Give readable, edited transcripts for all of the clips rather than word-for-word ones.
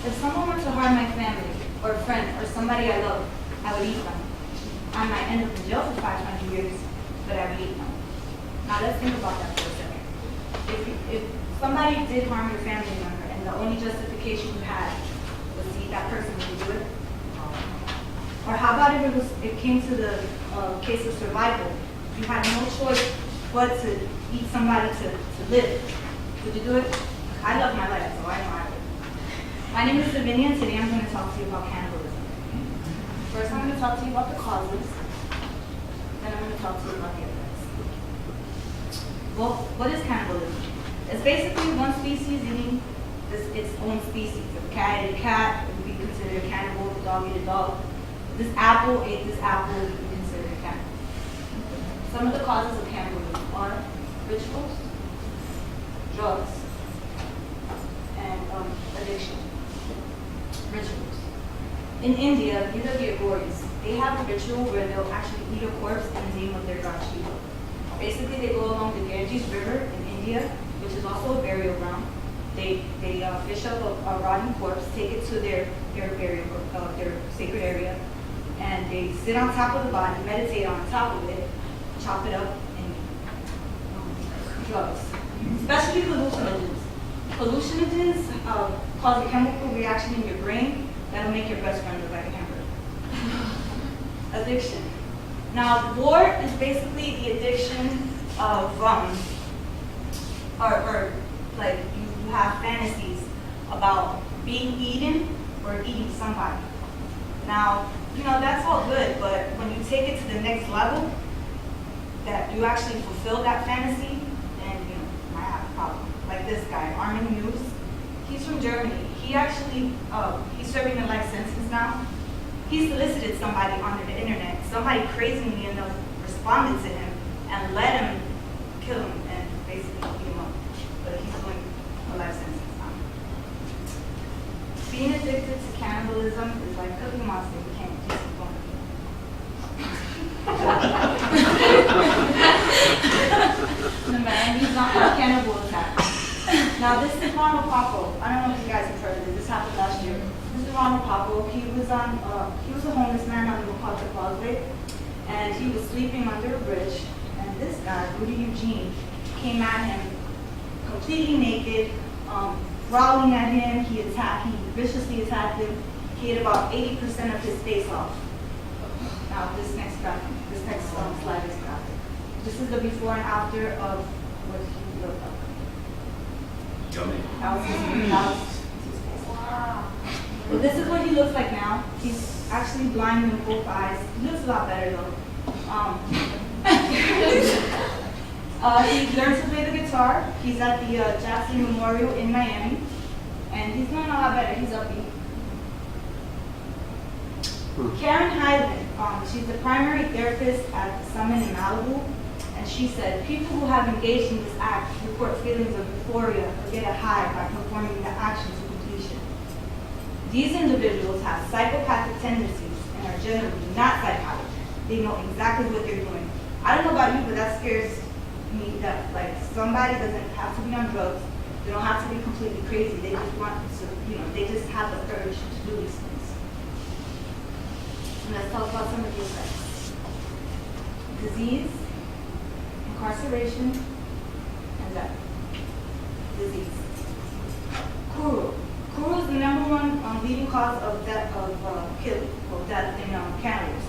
If someone were to harm my family, or a friend, or somebody I love, I would eat them. I might end up in jail for 500 years, but I would eat them. Now let's think about that for a second. If somebody did harm your family member, and the only justification you had was to eat that person, would you do it? Or how about if it came to the case of survival? You had no choice but to eat somebody to live. Would you do it? I love my life, so I know I would. My name is Devinia, and today I'm going to talk to you about cannibalism. First, I'm going to talk to you about the causes, then I'm going to talk to you about the effects. Well, what is cannibalism? It's basically one species eating its own species. If a cat ate a cat, it would be considered a cannibal. If a dog ate a dog. This apple ate this apple, it would be considered a cannibal. Some of the causes of cannibalism are rituals, drugs, and addiction. Rituals. In India, these are the Agoris. They have a ritual where they'll actually eat a corpse in the name of their god Shiva. Basically, they go along the Ganges River in India, which is also a burial ground. They fish up a rotting corpse, take it to their burial, their sacred area, and they sit on top of the body, meditate on top of it, chop it up, and drugs, especially hallucinogens. Hallucinogens cause a chemical reaction in your brain that'll make your best friend look like a hamburger. Addiction. Now, the war is basically the addiction of, or like you have fantasies about being eaten or eating somebody. Now, that's all good, but when you take it to the next level, that you actually fulfill that fantasy, then you might have a problem. Like this guy, Armin News, he's from Germany. He actually, he's serving a life sentence now. He solicited somebody on the internet. Somebody crazily enough responded to him and let him kill him and basically beat him up. But he's doing a life sentence now. Being addicted to cannibalism is like Cookie Monster. You can't just keep going. The man, he's not a cannibal attack. Now this is Ronald Papo. I don't know if you guys have heard of it. This happened last year. This is Ronald Papo. He was a homeless man on the McAllister Causeway, and he was sleeping under a bridge. And this guy, Rudy Eugene, came at him completely naked, growling at him. He viciously attacked him. He had about 80% of his face off. Now this next slide is graphic. This is the before and after of what he looked like. Yummy. That was his face. Wow. Well, this is what he looks like now. He's actually blind in both eyes. He looks a lot better though. He learned to play the guitar. He's at the Jackson Memorial in Miami, and he's doing a lot better. He's upbeat. Karen Hyland, she's the primary therapist at the Summit in Malibu, and she said, people who have engaged in this act report feelings of euphoria or get a high by performing the action to completion. These individuals have psychopathic tendencies and are generally not psychotic. They know exactly what they're doing. I don't know about you, but that scares me that somebody doesn't have to be on drugs. They don't have to be completely crazy. They just want to, they just have the urge to do these things. And let's talk about some of the effects. Disease, incarceration, and death. Disease. Kuru. Kuru is the #1 leading cause of death in cannibals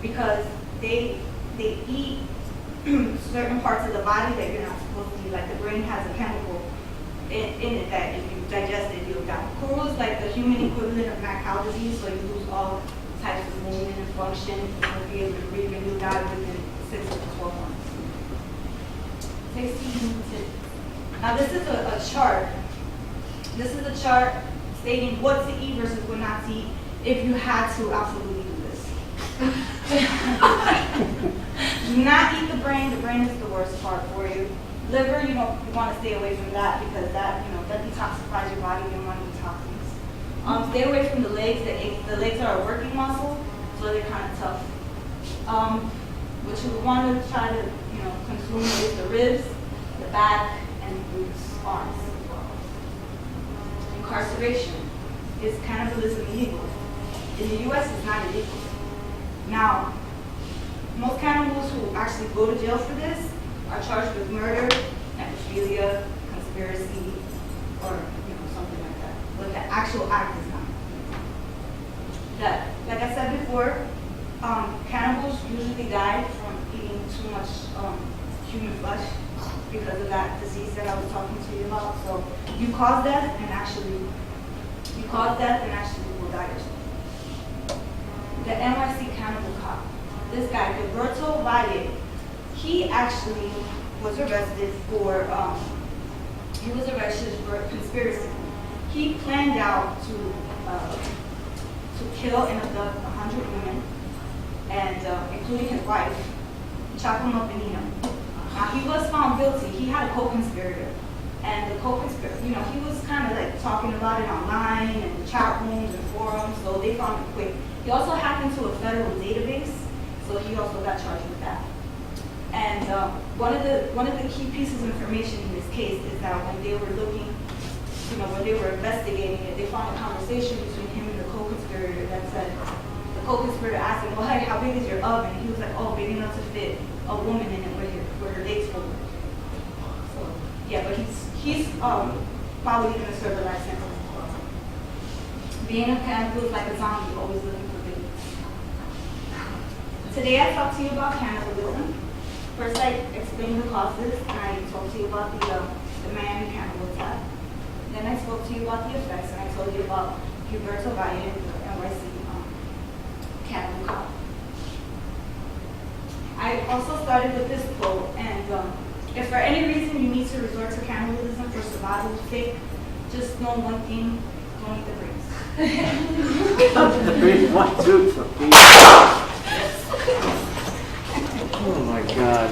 because they eat certain parts of the body that you're not supposed to eat. Like the brain has a chemical in it that if you digest it, you'll die. Kuru is like the human equivalent of mad cow disease, so you lose all types of movement and function. You won't be able to breathe, and you'll die within 6 to 12 months. Now this is a chart. This is a chart stating what to eat versus what not to eat if you had to absolutely do this. Do not eat the brain. The brain is the worst part for you. Liver, you want to stay away from that because that detoxifies your body. You don't want to eat toxins. Stay away from the legs. The legs are a working muscle, so they're kind of tough. What you would want to try to consume is the ribs, the back, and glutes, arms as well. Incarceration. is cannibalism illegal? In the US, it's not illegal. Now, most cannibals who actually go to jail for this are charged with murder, necrophilia, conspiracy, or something like that. But the actual act is not. That, like I said before, cannibals usually die from eating too much human flesh because of that disease that I was talking to you about. So you cause death and actually will die yourself. The NYC cannibal cop, this guy, Roberto Valle, he actually was arrested for conspiracy. He planned out to kill and abduct 100 women, and including his wife, chop them up and eat them. Now, he was found guilty. He had a co-conspirator. And the co-conspirator, he was kind of like talking about it online and chat rooms and forums, so they found him quick. He also hacked into a federal database, so he also got charged with that. And one of the key pieces of information in this case is that when they were looking, when they were investigating it, they found a conversation between him and the co-conspirator that said, the co-conspirator asked him, well, hey, how big is your oven? And he was like, oh, big enough to fit a woman in it with her legs forward. So, yeah, but he's probably going to serve a life sentence. Being a cannibal is like a zombie, always looking for victims. Today I talked to you about cannibalism. First I explained the causes, and I talked to you about the Miami cannibal attack. Then I spoke to you about the effects, and I told you about Roberto Valle and the NYC cannibal cop. I also started with this quote, and if for any reason you need to resort to cannibalism for survival's sake, just know one thing: don't eat the brains. The brief 1, 2, 3. Oh my God.